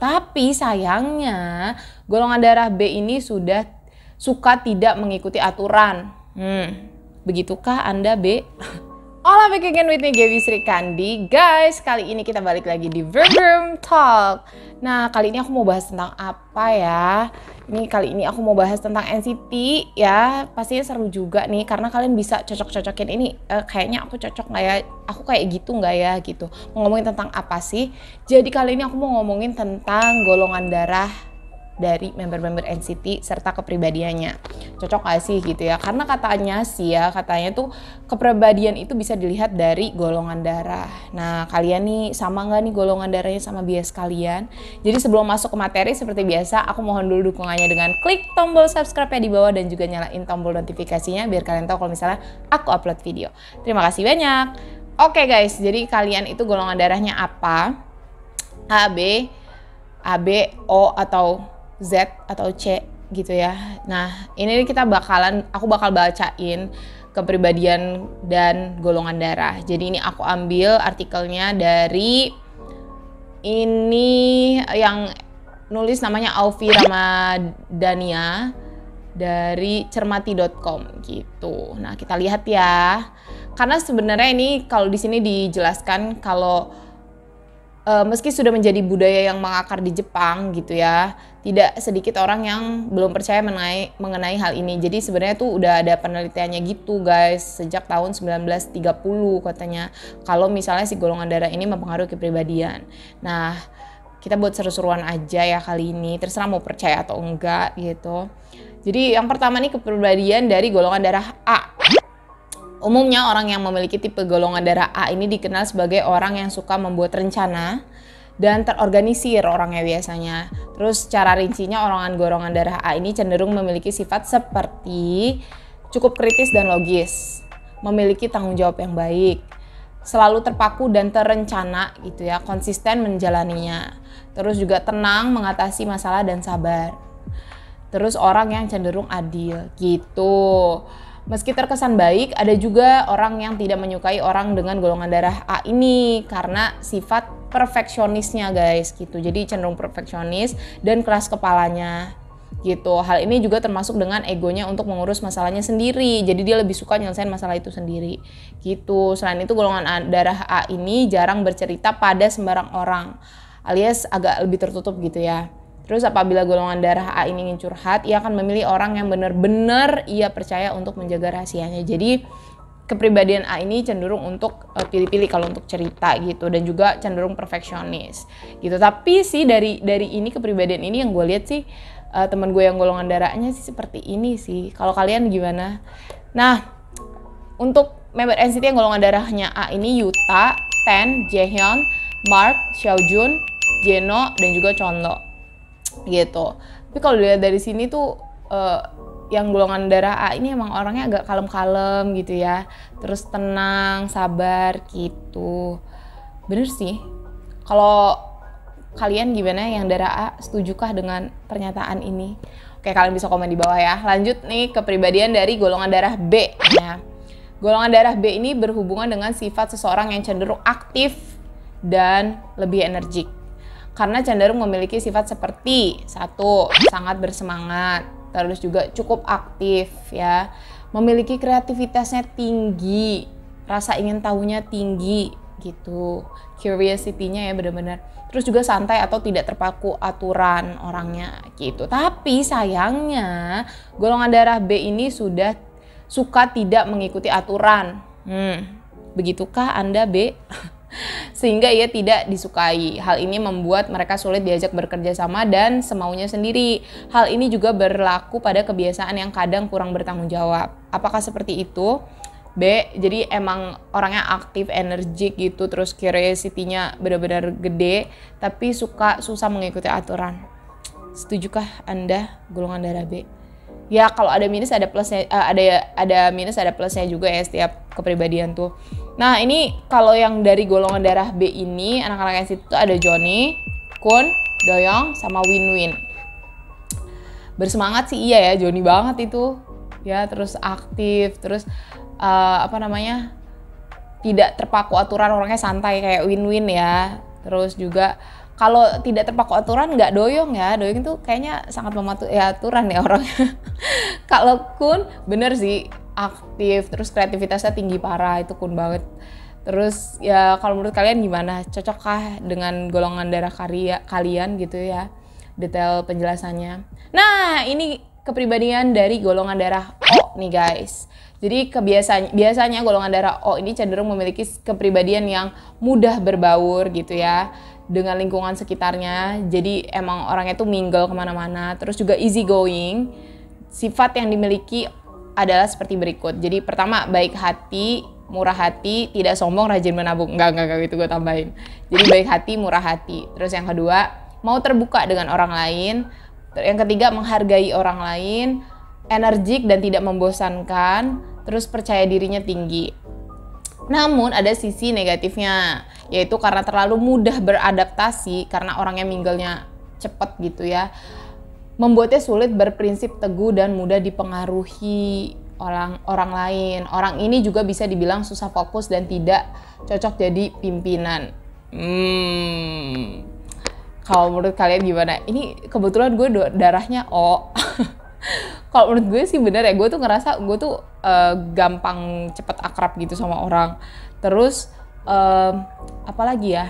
Tapi sayangnya golongan darah B ini suka tidak mengikuti aturan. Begitukah Anda B? Hola, back again with me, Gaby Sri Kandi. Guys, kali ini kita balik lagi di Verb Talk. Nah, kali ini aku mau bahas tentang apa ya? Kali ini aku mau bahas tentang NCT ya. Pastinya seru juga nih, karena kalian bisa cocok-cocokin ini. Kayaknya aku cocok nggak ya? Aku kayak gitu nggak ya? Gitu. Mau ngomongin tentang apa sih? Jadi kali ini aku mau ngomongin tentang golongan darah dari member-member NCT serta kepribadiannya. Cocok gak sih gitu ya? Karena katanya tuh kepribadian itu bisa dilihat dari golongan darah. Nah, kalian nih sama nggak nih golongan darahnya sama bias kalian? Jadi sebelum masuk ke materi seperti biasa, aku mohon dulu dukungannya dengan klik tombol subscribe-nya di bawah dan juga nyalain tombol notifikasinya biar kalian tahu kalau misalnya aku upload video. Terima kasih banyak. Oke guys, jadi kalian itu golongan darahnya apa? A, B, O, atau Z atau C gitu ya. Nah, ini aku bakal bacain kepribadian dan golongan darah. Jadi ini aku ambil artikelnya dari ini yang nulis namanya Aufi Ramadania dari cermati.com gitu. Nah, kita lihat ya. Karena sebenarnya ini kalau di sini dijelaskan kalau meski sudah menjadi budaya yang mengakar di Jepang gitu ya, tidak sedikit orang yang belum percaya mengenai hal ini. Jadi sebenarnya tuh udah ada penelitiannya gitu guys, sejak tahun 1930 katanya, kalau misalnya si golongan darah ini mempengaruhi kepribadian. Nah, kita buat seru-seruan aja ya kali ini, terserah mau percaya atau enggak gitu. Jadi yang pertama nih kepribadian dari golongan darah A. Umumnya orang yang memiliki tipe golongan darah A ini dikenal sebagai orang yang suka membuat rencana dan terorganisir orangnya biasanya. Terus secara rincinya orang golongan darah A ini cenderung memiliki sifat seperti cukup kritis dan logis, memiliki tanggung jawab yang baik, selalu terpaku dan terencana gitu ya, konsisten menjalaninya. Terus juga tenang mengatasi masalah dan sabar. Terus orang yang cenderung adil gitu. Meski terkesan baik, ada juga orang yang tidak menyukai orang dengan golongan darah A ini karena sifat perfeksionisnya guys gitu. Jadi cenderung perfeksionis dan keras kepalanya gitu. Hal ini juga termasuk dengan egonya untuk mengurus masalahnya sendiri. Jadi dia lebih suka nyelesain masalah itu sendiri gitu. Selain itu golongan darah A ini jarang bercerita pada sembarang orang, alias agak lebih tertutup gitu ya. Terus apabila golongan darah A ini ingin curhat, ia akan memilih orang yang benar-benar ia percaya untuk menjaga rahasianya. Jadi kepribadian A ini cenderung untuk pilih-pilih kalau untuk cerita gitu, dan juga cenderung perfeksionis gitu. Tapi sih dari ini kepribadian ini yang gue lihat sih teman gue yang golongan darahnya sih seperti ini sih. Kalau kalian gimana? Nah, untuk member NCT yang golongan darahnya A ini Yuta, Ten, Jaehyun, Mark, Xiaojun, Jeno, dan juga Chonlo gitu. Tapi kalau dilihat dari sini tuh yang golongan darah A ini emang orangnya agak kalem-kalem gitu ya, terus tenang, sabar gitu. Bener sih. Kalau kalian gimana yang darah A, setujukah dengan pernyataan ini? Oke, kalian bisa komen di bawah ya. Lanjut nih kepribadian dari golongan darah B ya. Golongan darah B ini berhubungan dengan sifat seseorang yang cenderung aktif dan lebih energik. Karena cenderung memiliki sifat seperti 1. Sangat bersemangat, terus juga cukup aktif ya, memiliki kreativitasnya tinggi, rasa ingin tahunya tinggi gitu, curiosity-nya ya benar-benar. Terus juga santai atau tidak terpaku aturan orangnya gitu. Tapi sayangnya golongan darah B ini suka tidak mengikuti aturan. Begitukah Anda B? Sehingga ia tidak disukai. Hal ini membuat mereka sulit diajak bekerja sama dan semaunya sendiri. Hal ini juga berlaku pada kebiasaan yang kadang kurang bertanggung jawab. Apakah seperti itu? B, jadi emang orangnya aktif, energik gitu, terus curiosity-nya benar-benar gede, tapi susah mengikuti aturan. Setujukah Anda golongan darah B? Ya kalau ada minus ada plusnya, ada minus ada plusnya juga ya setiap kepribadian tuh. Nah ini kalau yang dari golongan darah B ini anak-anak NCT itu ada Johnny, Kun, Doyoung, sama Win. Bersemangat sih iya ya, Johnny banget itu ya, terus aktif, terus tidak terpaku aturan, orangnya santai kayak Win ya. Terus juga Kalau tidak terpaku aturan nggak doyong ya, doyong itu kayaknya sangat mematuhi aturan ya orangnya. Kalau Kun bener sih aktif, terus kreativitasnya tinggi parah, itu Kun banget. Terus ya kalau menurut kalian gimana? Cocokkah dengan golongan darah kalian gitu ya? Detail penjelasannya. Nah, ini kepribadian dari golongan darah O nih guys. Jadi biasanya golongan darah O ini cenderung memiliki kepribadian yang mudah berbaur gitu ya dengan lingkungan sekitarnya. Jadi emang orangnya tuh mingle kemana-mana. Terus juga easy going. Sifat yang dimiliki adalah seperti berikut. Jadi pertama, baik hati, murah hati, tidak sombong, rajin menabung. Enggak gitu gue tambahin. Jadi baik hati, murah hati. Terus yang kedua, mau terbuka dengan orang lain. Yang ketiga, menghargai orang lain, energik dan tidak membosankan. Terus percaya dirinya tinggi. Namun ada sisi negatifnya, yaitu karena terlalu mudah beradaptasi karena orangnya mingle-nya cepet gitu ya. Membuatnya sulit berprinsip teguh dan mudah dipengaruhi orang lain. Orang ini juga bisa dibilang susah fokus dan tidak cocok jadi pimpinan. Kalau menurut kalian gimana? Ini kebetulan gue darahnya O. Kalau menurut gue sih bener ya, gue tuh ngerasa gue tuh gampang cepet akrab gitu sama orang. Terus apalagi ya,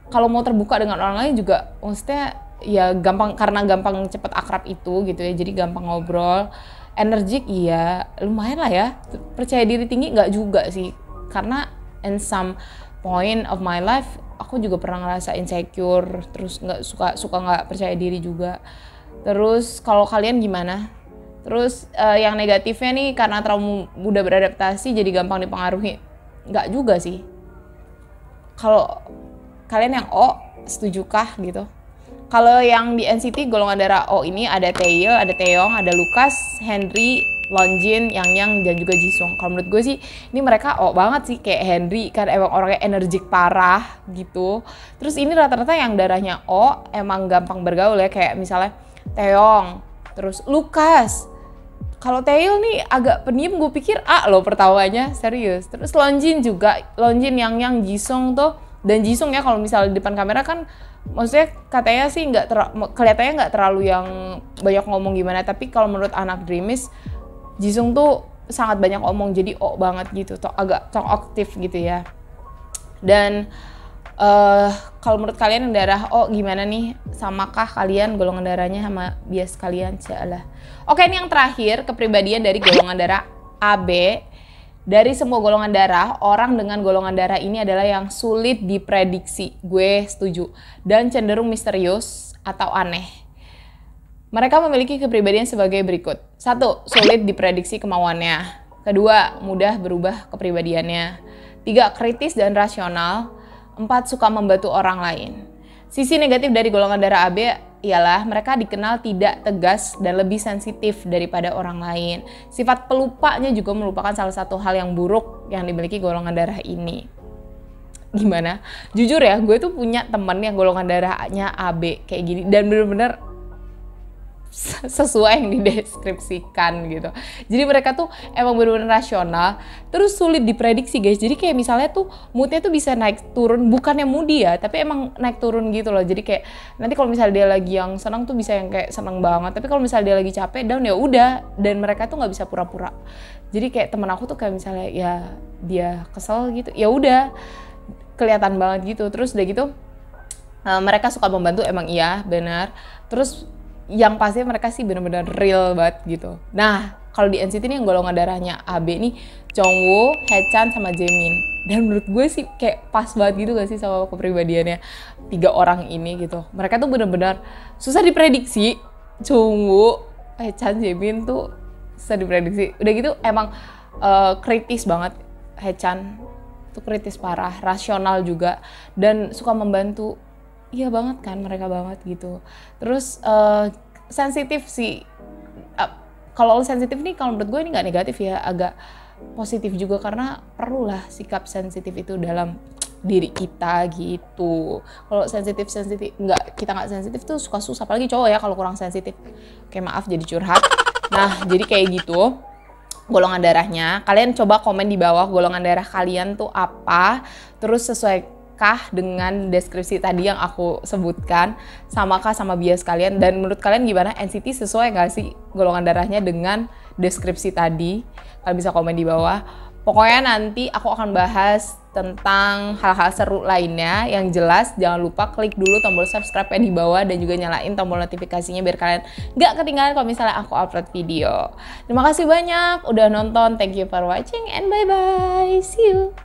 kalau mau terbuka dengan orang lain juga maksudnya ya gampang, karena gampang cepet akrab itu gitu ya, jadi gampang ngobrol. Energik iya, lumayan lah ya. Percaya diri tinggi nggak juga sih, karena in some point of my life aku juga pernah ngerasa insecure, terus nggak suka nggak percaya diri juga. Terus kalau kalian gimana? Terus yang negatifnya nih, karena terlalu mudah beradaptasi jadi gampang dipengaruhi. Nggak juga sih. Kalau kalian yang O, setujukah gitu? Kalau yang di NCT golongan darah O ini ada Taeil, ada Taeyong, ada Lucas, Henry, Longjin, Yang dan juga Jisung. Kalau menurut gue sih ini mereka O banget sih, kayak Henry kan emang orangnya energik parah gitu. Terus ini rata-rata yang darahnya O emang gampang bergaul ya, kayak misalnya Taeyong, terus Lucas. Kalau Taeil nih agak pendiam, gue pikir A loh pertawanya, serius. Terus Longjin juga, Longjin, Yang, Jisung tuh, dan Jisung ya kalau misalnya di depan kamera kan maksudnya katanya sih kelihatannya nggak terlalu yang banyak ngomong gimana, tapi kalau menurut anak Dreamies, Jisung tuh sangat banyak ngomong, jadi O banget gitu, agak talkative gitu ya. Dan kalau menurut kalian yang darah O gimana nih? Samakah kalian golongan darahnya sama bias kalian? Insyaallah. Oke, ini yang terakhir, kepribadian dari golongan darah AB. Dari semua golongan darah, orang dengan golongan darah ini adalah yang sulit diprediksi. Gue setuju. Dan cenderung misterius atau aneh. Mereka memiliki kepribadian sebagai berikut. 1. Sulit diprediksi kemauannya. 2. Mudah berubah kepribadiannya. 3. Kritis dan rasional. 4. Suka membantu orang lain. Sisi negatif dari golongan darah AB ialah mereka dikenal tidak tegas dan lebih sensitif daripada orang lain. Sifat pelupanya juga merupakan salah satu hal yang buruk yang dimiliki golongan darah ini. Gimana? Jujur ya, gue tuh punya temen yang golongan darahnya AB kayak gini, dan bener-bener sesuai yang dideskripsikan gitu. Jadi mereka tuh emang benar-benar rasional, terus sulit diprediksi guys. Jadi kayak misalnya tuh moodnya tuh bisa naik turun, bukannya moody ya, tapi emang naik turun gitu loh. Jadi kayak nanti kalau misalnya dia lagi yang senang tuh bisa yang kayak senang banget, tapi kalau misalnya dia lagi capek down ya udah. Dan mereka tuh nggak bisa pura-pura. Jadi kayak temen aku tuh kayak misalnya ya dia kesel gitu, ya udah kelihatan banget gitu. Terus udah gitu mereka suka membantu, emang iya benar. Terus yang pasti mereka sih benar-benar real banget gitu. Nah, kalau di NCT ini yang golongan darahnya AB nih Jongwoo, Haechan sama Jaemin. Dan menurut gue sih kayak pas banget gitu gak sih sama kepribadiannya 3 orang ini gitu. Mereka tuh benar-benar susah diprediksi. Jongwoo, Haechan, Jaemin tuh susah diprediksi. Udah gitu emang kritis banget. Haechan tuh kritis parah, rasional juga, dan suka membantu. Iya banget kan, mereka banget gitu. Terus sensitif sih. Kalau sensitif nih, kalau menurut gue ini nggak negatif ya, agak positif juga, karena perlulah sikap sensitif itu dalam diri kita gitu. Kalau sensitif kita nggak sensitif tuh suka susah, apalagi cowok ya kalau kurang sensitif. Oke, maaf jadi curhat. Nah, jadi kayak gitu golongan darahnya. Kalian coba komen di bawah golongan darah kalian tuh apa, terus kah dengan deskripsi tadi yang aku sebutkan? Samakah sama bias kalian? Dan menurut kalian gimana? NCT sesuai nggak sih golongan darahnya dengan deskripsi tadi? Kalian bisa komen di bawah. Pokoknya nanti aku akan bahas tentang hal-hal seru lainnya. Yang jelas jangan lupa klik dulu tombol subscribe di bawah dan juga nyalain tombol notifikasinya biar kalian nggak ketinggalan kalau misalnya aku upload video. Terima kasih banyak udah nonton. Thank you for watching and bye-bye. See you.